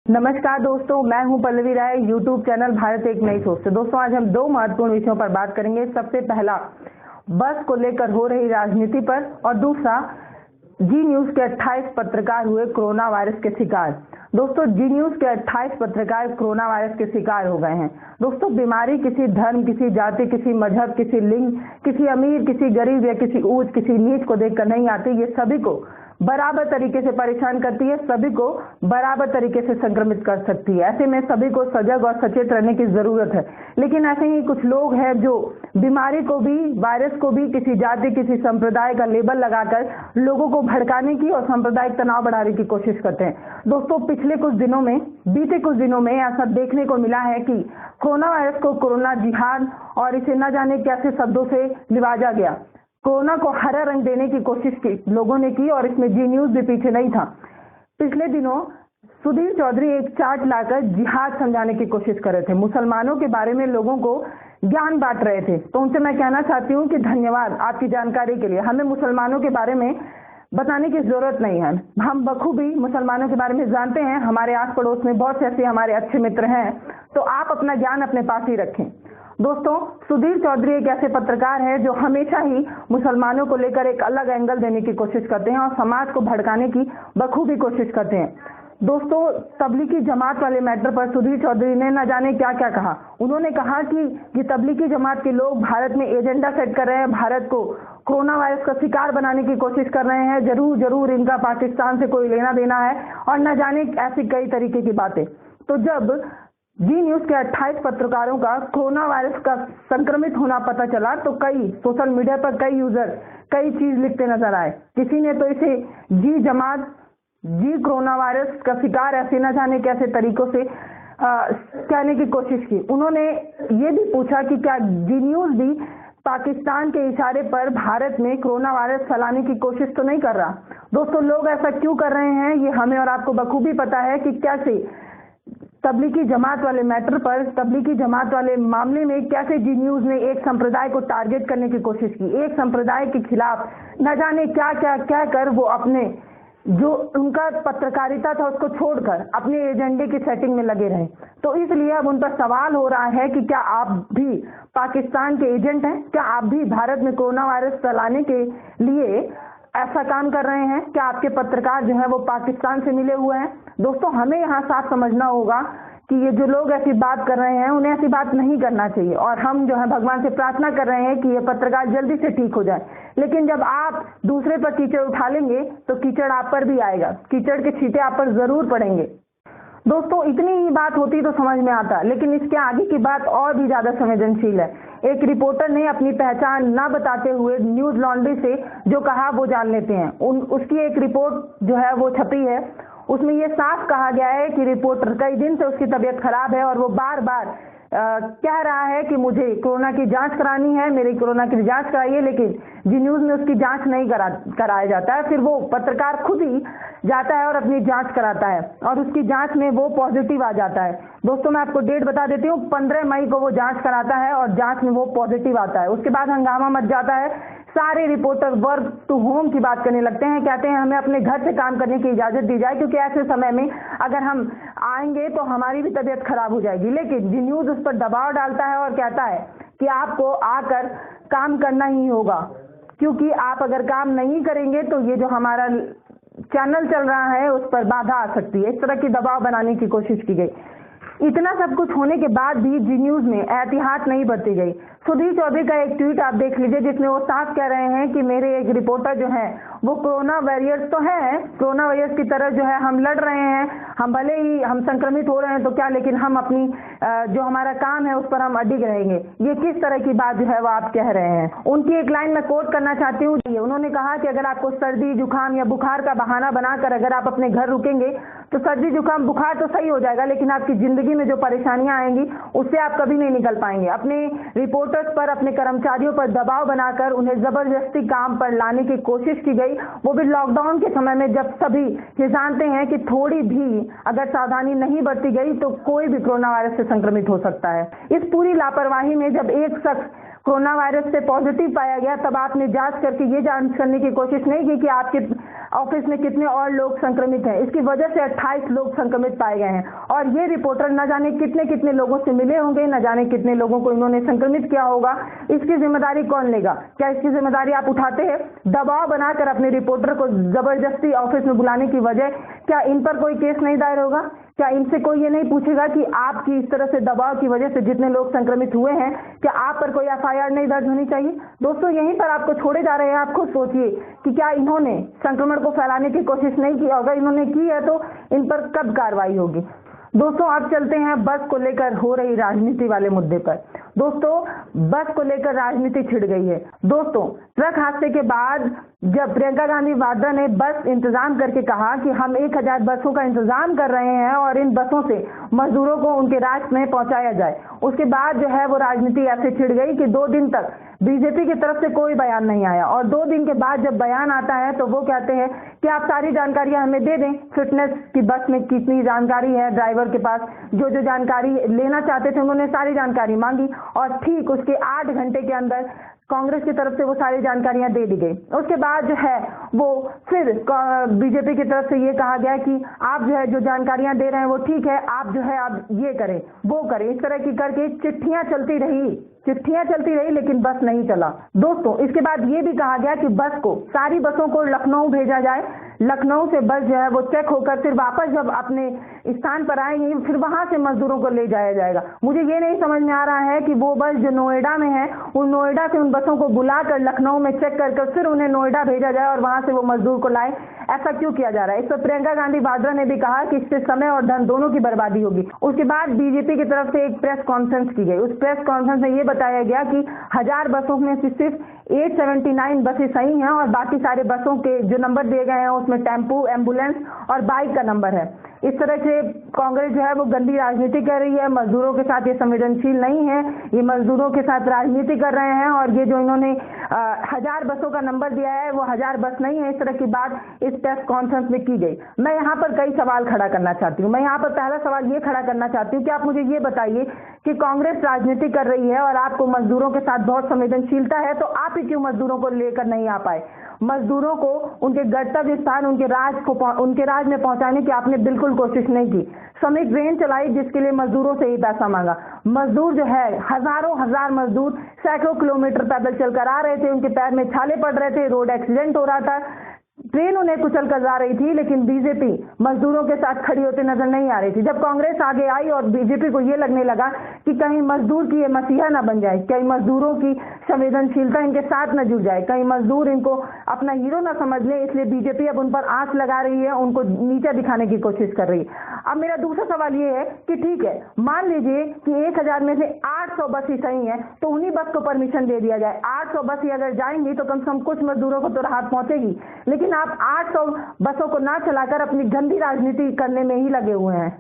नमस्कार दोस्तों, मैं हूं पल्लवी राय, यूट्यूब चैनल भारत एक नई सोच से। दोस्तों, आज हम दो महत्वपूर्ण विषयों पर बात करेंगे। सबसे पहला बस को लेकर हो रही राजनीति पर और दूसरा जी न्यूज के 28 पत्रकार हुए कोरोना वायरस के शिकार। दोस्तों, जी न्यूज के 28 पत्रकार कोरोना वायरस के शिकार हो गए हैं। दोस्तों, बीमारी किसी धर्म, किसी जाति, किसी मजहब, किसी लिंग, किसी अमीर, किसी गरीब या किसी ऊंच, किसी नीच को देखकर नहीं आती। ये सभी को बराबर तरीके से परेशान करती है, सभी को बराबर तरीके से संक्रमित कर सकती है। ऐसे में सभी को सजग और सचेत रहने की जरूरत है। लेकिन ऐसे ही कुछ लोग हैं जो बीमारी को भी, वायरस को भी किसी जाति, किसी संप्रदाय का लेबल लगाकर लोगों को भड़काने की और सांप्रदायिक तनाव बढ़ाने की कोशिश करते हैं। दोस्तों, बीते कुछ दिनों में ऐसा देखने को मिला है कि कोरोना वायरस को कोरोना जिहाद और इसे न जाने कैसे शब्दों से निवाजा गया। कोरोना को हरा रंग देने की कोशिश की लोगों ने की और इसमें जी न्यूज भी पीछे नहीं था। पिछले दिनों सुधीर चौधरी एक चार्ट लाकर जिहाद समझाने की कोशिश कर रहे थे, मुसलमानों के बारे में लोगों को ज्ञान बांट रहे थे। तो उनसे मैं कहना चाहती हूँ कि धन्यवाद आपकी जानकारी के लिए। हमें मुसलमानों के बारे में बताने की जरूरत नहीं है, हम बखूबी मुसलमानों के बारे में जानते हैं। हमारे आस पड़ोस में बहुत से ऐसे हमारे अच्छे मित्र हैं, तो आप अपना ज्ञान अपने पास ही रखें। दोस्तों, सुधीर चौधरी एक ऐसे पत्रकार हैं जो हमेशा ही मुसलमानों को लेकर एक अलग एंगल देने की कोशिश करते हैं और समाज को भड़काने की बखूबी कोशिश करते हैं। दोस्तों, तबलीगी जमात वाले मैटर पर सुधीर चौधरी ने न जाने क्या क्या कहा। उन्होंने कहा कि ये तबलीगी जमात के लोग भारत में एजेंडा सेट कर रहे हैं, भारत को कोरोना वायरस का शिकार बनाने की कोशिश कर रहे हैं, जरूर इनका पाकिस्तान से कोई लेना देना है और न जाने ऐसी कई तरीके की बातें। तो जब जी न्यूज के 28 पत्रकारों का कोरोना वायरस का संक्रमित होना पता चला तो कई सोशल मीडिया पर कई यूजर कई चीज लिखते नजर आए। किसी ने तो इसे जी जमात, जी कोरोना वायरस का शिकार, ऐसे न जाने कैसे तरीकों से कहने की कोशिश की। उन्होंने ये भी पूछा कि क्या जी न्यूज भी पाकिस्तान के इशारे पर भारत में कोरोना वायरस फैलाने की कोशिश तो नहीं कर रहा। दोस्तों, लोग ऐसा क्यों कर रहे हैं ये हमें और आपको बखूबी पता है कि कैसे तबलीगी जमात वाले मैटर पर, तबलीगी जमात वाले मामले में कैसे जी न्यूज ने एक संप्रदाय को टारगेट करने की कोशिश की। एक संप्रदाय के खिलाफ न जाने क्या क्या कहकर वो अपने जो उनका पत्रकारिता था उसको छोड़कर अपने एजेंडे की सेटिंग में लगे रहे। तो इसलिए अब उन पर सवाल हो रहा है कि क्या आप भी पाकिस्तान के एजेंट हैं? क्या आप भी भारत में कोरोना वायरस फैलाने के लिए ऐसा काम कर रहे हैं? क्या आपके पत्रकार जो है वो पाकिस्तान से मिले हुए हैं? दोस्तों, हमें यहाँ साफ समझना होगा कि ये जो लोग ऐसी बात कर रहे हैं उन्हें ऐसी बात नहीं करना चाहिए और हम जो है भगवान से प्रार्थना कर रहे हैं कि ये पत्रकार जल्दी से ठीक हो जाए। लेकिन जब आप दूसरे पर कीचड़ उठा लेंगे तो कीचड़ आप पर भी आएगा, कीचड़ के छींटे आप पर जरूर पड़ेंगे। दोस्तों, इतनी ही बात होती तो समझ में आता, लेकिन इसके आगे की बात और भी ज्यादा संवेदनशील है। एक रिपोर्टर ने अपनी पहचान न बताते हुए न्यूज लॉन्ड्री से जो कहा वो जान लेते हैं। उसकी एक रिपोर्ट जो है वो छपी है, उसमें ये साफ कहा गया है कि रिपोर्टर कई दिन से उसकी तबीयत खराब है और वो बार बार कह रहा है कि मुझे कोरोना की जांच करानी है, मेरी कोरोना की जांच कराइए, लेकिन जी न्यूज में उसकी जांच नहीं कराया जाता है। फिर वो पत्रकार खुद ही जाता है और अपनी जांच कराता है और उसकी जांच में वो पॉजिटिव आ जाता है। दोस्तों, मैं आपको डेट बता देती हूँ, 15 मई को वो जांच कराता है और जांच में वो पॉजिटिव आता है। उसके बाद हंगामा मच जाता है, सारे रिपोर्टर वर्क टू होम की बात करने लगते हैं, कहते हैं हमें अपने घर से काम करने की इजाजत दी जाए क्योंकि ऐसे समय में अगर हम आएंगे तो हमारी भी तबीयत खराब हो जाएगी। लेकिन जी न्यूज उस पर दबाव डालता है और कहता है कि आपको आकर काम करना ही होगा, क्योंकि आप अगर काम नहीं करेंगे तो ये जो हमारा चैनल चल रहा है उस पर बाधा आ सकती है। इस तरह की दबाव बनाने की कोशिश की गई। इतना सब कुछ होने के बाद भी जी न्यूज में एहतियात नहीं बरती गई। सुधीर चौधरी का एक ट्वीट आप देख लीजिए जिसमें वो साफ कह रहे हैं कि मेरे एक रिपोर्टर जो है वो कोरोना वॉरियर्स तो है, कोरोना वॉरियर्स की तरह जो है हम लड़ रहे हैं, हम भले ही हम संक्रमित हो रहे हैं तो क्या, लेकिन हम अपनी जो हमारा काम है उस पर हम अडिग रहेंगे। ये किस तरह की बात जो है वो आप कह रहे हैं? उनकी एक लाइन मैं कोट करना चाहती हूँ। उन्होंने कहा कि अगर आपको सर्दी जुकाम या बुखार का बहाना बनाकर अगर आप अपने घर रुकेंगे तो सर्दी जुकाम बुखार तो सही हो जाएगा, लेकिन आपकी जिंदगी में जो परेशानियां आएंगी उससे आप कभी नहीं निकल पाएंगे। अपने रिपोर्टर्स पर, अपने कर्मचारियों पर दबाव बनाकर उन्हें जबरदस्ती काम पर लाने की कोशिश की गई, वो भी लॉकडाउन के समय में, जब सभी ये जानते हैं कि थोड़ी भी अगर सावधानी नहीं बरती गई तो कोई भी कोरोना वायरस से संक्रमित हो सकता है। इस पूरी लापरवाही में जब एक शख्स कोरोना वायरस से पॉजिटिव पाया गया तब आपने जांच करके ये जांच करने की कोशिश नहीं की कि ऑफिस में कितने और लोग संक्रमित हैं, इसकी वजह से 28 लोग संक्रमित पाए गए हैं। और ये रिपोर्टर न जाने कितने कितने लोगों से मिले होंगे, न जाने कितने लोगों को इन्होंने संक्रमित किया होगा। इसकी जिम्मेदारी कौन लेगा? क्या इसकी जिम्मेदारी आप उठाते हैं? दबाव बनाकर अपने रिपोर्टर को जबरदस्ती ऑफिस में बुलाने की वजह, क्या इन पर कोई केस नहीं दायर होगा? क्या इनसे कोई ये नहीं पूछेगा कि आपकी इस तरह से दबाव की वजह से जितने लोग संक्रमित हुए हैं, क्या आप पर कोई एफआईआर नहीं दर्ज होनी चाहिए? दोस्तों, यहीं पर आपको छोड़े जा रहे हैं। आप खुद सोचिए कि क्या इन्होंने संक्रमण को फैलाने की कोशिश नहीं की? अगर इन्होंने की है तो इन पर कब कार्रवाई होगी? दोस्तों, अब चलते हैं बस को लेकर हो रही राजनीति वाले मुद्दे पर। दोस्तों, बस को लेकर राजनीति छिड़ गई है। दोस्तों, ट्रक हादसे के बाद जब प्रियंका गांधी वाड्रा ने बस इंतजाम करके कहा कि हम 1000 बसों का इंतजाम कर रहे हैं और इन बसों से मजदूरों को उनके राज्य में पहुंचाया जाए, उसके बाद जो है वो राजनीति ऐसे छिड़ गई कि 2 दिन तक बीजेपी की तरफ से कोई बयान नहीं आया। और 2 दिन के बाद जब बयान आता है तो वो कहते हैं कि आप सारी जानकारियां हमें दे दें, फिटनेस की बस में कितनी जानकारी है, ड्राइवर के पास जो जो जानकारी लेना चाहते थे उन्होंने सारी जानकारी मांगी और ठीक उसके 8 घंटे के अंदर कांग्रेस की तरफ से वो सारी जानकारियां दे दी गई। उसके बाद जो है वो फिर बीजेपी की तरफ से ये कहा गया कि आप जो है जो जानकारियां दे रहे हैं वो ठीक है, आप जो है आप ये करें वो करें, इस तरह की करके चिट्ठियां चलती रही लेकिन बस नहीं चला। दोस्तों, इसके बाद ये भी कहा गया कि बस को सारी बसों को लखनऊ भेजा जाए, लखनऊ से बस जो है वो चेक होकर फिर वापस जब अपने स्थान पर आएंगे फिर वहां से मजदूरों को ले जाया जाएगा। मुझे ये नहीं समझ में आ रहा है कि वो बस जो नोएडा में है उन नोएडा से उन बसों को बुलाकर लखनऊ में चेक कर फिर उन्हें नोएडा भेजा जाए और वहां से वो मजदूर को लाए। ऐसा क्यों किया जा रहा है? इस पर प्रियंका गांधी वाड्रा ने भी कहा कि इससे समय और धन दोनों की बर्बादी होगी। उसके बाद बीजेपी की तरफ से एक प्रेस कॉन्फ्रेंस की गई। उस प्रेस कॉन्फ्रेंस में ये बताया गया कि 1000 बसों में से सिर्फ 879 बसें सही हैं और बाकी सारे बसों के जो नंबर दिए गए हैं उसमें टेम्पू, एम्बुलेंस और बाइक का नंबर है। इस तरह से कांग्रेस जो है वो गंदी राजनीति कर रही है, मजदूरों के साथ ये संवेदनशील नहीं है, ये मजदूरों के साथ राजनीति कर रहे हैं और ये जो इन्होंने 1000 बसों का नंबर दिया है वो 1000 बस नहीं है। इस तरह की बात इस प्रेस कॉन्फ्रेंस में की गई। मैं यहाँ पर कई सवाल खड़ा करना चाहती हूँ। मैं यहाँ पर पहला सवाल ये खड़ा करना चाहती हूँ कि आप मुझे ये बताइए कि कांग्रेस राजनीति कर रही है और आपको मजदूरों के साथ बहुत संवेदनशीलता है, तो आप ही क्यों मजदूरों को लेकर नहीं आ पाए? मजदूरों को उनके गंतव्य स्थान उनके राज में पहुंचाने की आपने बिल्कुल कोशिश नहीं की। श्रमिक ट्रेन चलाई जिसके लिए मजदूरों से ही पैसा मांगा। मजदूर जो है हजार मजदूर सैकड़ों किलोमीटर पैदल चलकर आ रहे थे, उनके पैर में छाले पड़ रहे थे, रोड एक्सीडेंट हो रहा था, ट्रेन उन्हें कुचल कर जा रही थी, लेकिन बीजेपी मजदूरों के साथ खड़ी होते नजर नहीं आ रही थी। जब कांग्रेस आगे आई और बीजेपी को यह लगने लगा कि कहीं मजदूर की ये मसीहा न बन जाए, कहीं मजदूरों की संवेदनशीलता इनके साथ न जुड़ जाए, कहीं मजदूर इनको अपना हीरो न समझ ले, इसलिए बीजेपी अब उन पर आंच लगा रही है, उनको नीचा दिखाने की कोशिश कर रही है। अब मेरा दूसरा सवाल ये है कि ठीक है, मान लीजिए कि 1000 में से 800 बस ही सही है तो उन्हीं बस को परमिशन दे दिया जाए। 800 बस ही अगर जाएंगी तो कम से कम कुछ मजदूरों को तो राहत पहुंचेगी, लेकिन आप 800 बसों को ना चलाकर अपनी गंदी राजनीति करने में ही लगे हुए हैं।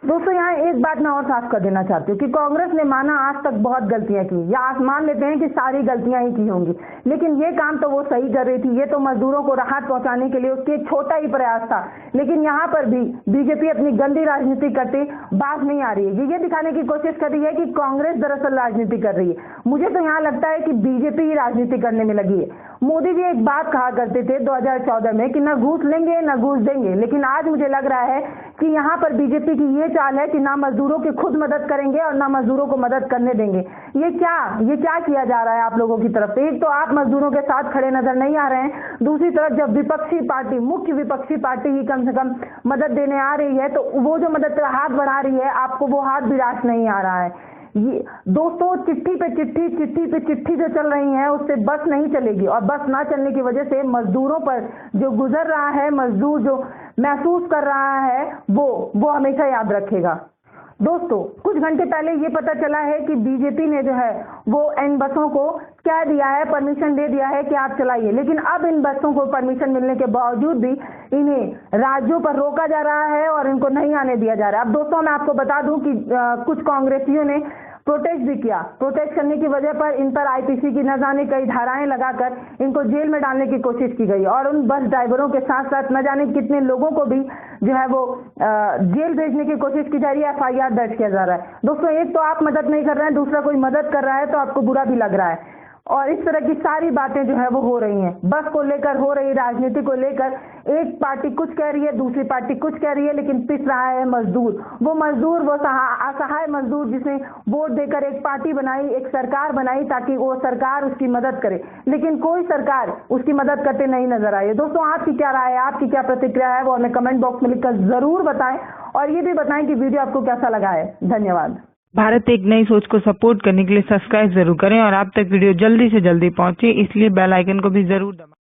दोस्तों, यहाँ एक बात मैं और साफ कर देना चाहती हूँ कि कांग्रेस ने माना आज तक बहुत गलतियां की, या आप मान लेते हैं कि सारी गलतियां ही की होंगी, लेकिन ये काम तो वो सही कर रही थी। ये तो मजदूरों को राहत पहुंचाने के लिए उसके एक छोटा ही प्रयास था, लेकिन यहाँ पर भी बीजेपी अपनी गंदी राजनीति करते बाज नहीं आ रही है। ये दिखाने की कोशिश कर रही है कि कांग्रेस दरअसल राजनीति कर रही है। मुझे तो यहाँ लगता है कि बीजेपी ही राजनीति करने में लगी है। मोदी जी एक बात कहा करते थे 2014 में कि न घूस लेंगे न घूस देंगे, लेकिन आज मुझे लग रहा है कि यहाँ पर बीजेपी की ये चाल है कि ना मजदूरों की खुद मदद करेंगे और ना मजदूरों को मदद करने देंगे। ये क्या किया जा रहा है आप लोगों की तरफ से? एक तो आप मजदूरों के साथ खड़े नजर नहीं आ रहे हैं, दूसरी तरफ जब विपक्षी पार्टी, मुख्य विपक्षी पार्टी ही कम से कम मदद देने आ रही है तो वो जो मदद का हाथ बढ़ा रही है आपको वो हाथ भी रास नहीं आ रहा है। ये दोस्तों, चिट्ठी पे चिट्ठी जो चल रही है उससे बस नहीं चलेगी, और बस ना चलने की वजह से मजदूरों पर जो गुजर रहा है, मजदूर जो महसूस कर रहा है वो हमेशा याद रखेगा। दोस्तों, कुछ घंटे पहले ये पता चला है कि बीजेपी ने जो है वो इन बसों को क्या दिया है, परमिशन दे दिया है कि आप चलाइए, लेकिन अब इन बसों को परमिशन मिलने के बावजूद भी इन्हें राज्यों पर रोका जा रहा है और इनको नहीं आने दिया जा रहा है। अब दोस्तों, मैं आपको बता दूं कि कुछ कांग्रेसियों ने प्रोटेस्ट भी किया। प्रोटेस्ट करने की वजह पर इन पर आईपीसी की न जाने कई धाराएं लगाकर इनको जेल में डालने की कोशिश की गई, और उन बस ड्राइवरों के साथ साथ न जाने कितने लोगों को भी जो है वो जेल भेजने की कोशिश की जा रही है, एफआईआर दर्ज किया जा रहा है। दोस्तों, एक तो आप मदद नहीं कर रहे हैं, दूसरा कोई मदद कर रहा है तो आपको बुरा भी लग रहा है, और इस तरह की सारी बातें जो है वो हो रही हैं। बस को लेकर हो रही राजनीति को लेकर एक पार्टी कुछ कह रही है, दूसरी पार्टी कुछ कह रही है, लेकिन पिस रहा है मजदूर। वो मजदूर, वो असहाय मजदूर जिसने वोट देकर एक पार्टी बनाई, एक सरकार बनाई ताकि वो सरकार उसकी मदद करे, लेकिन कोई सरकार उसकी मदद करते नहीं नजर आई है। दोस्तों, आपकी क्या राय है, आपकी क्या प्रतिक्रिया है, वो हमें कमेंट बॉक्स में लिखकर जरूर बताएं और ये भी बताएं कि वीडियो आपको कैसा लगा है। धन्यवाद। भारत एक नई सोच को सपोर्ट करने के लिए सब्सक्राइब जरूर करें और आप तक वीडियो जल्दी से जल्दी पहुंचे, इसलिए बेल आइकन को भी जरूर दबाएं।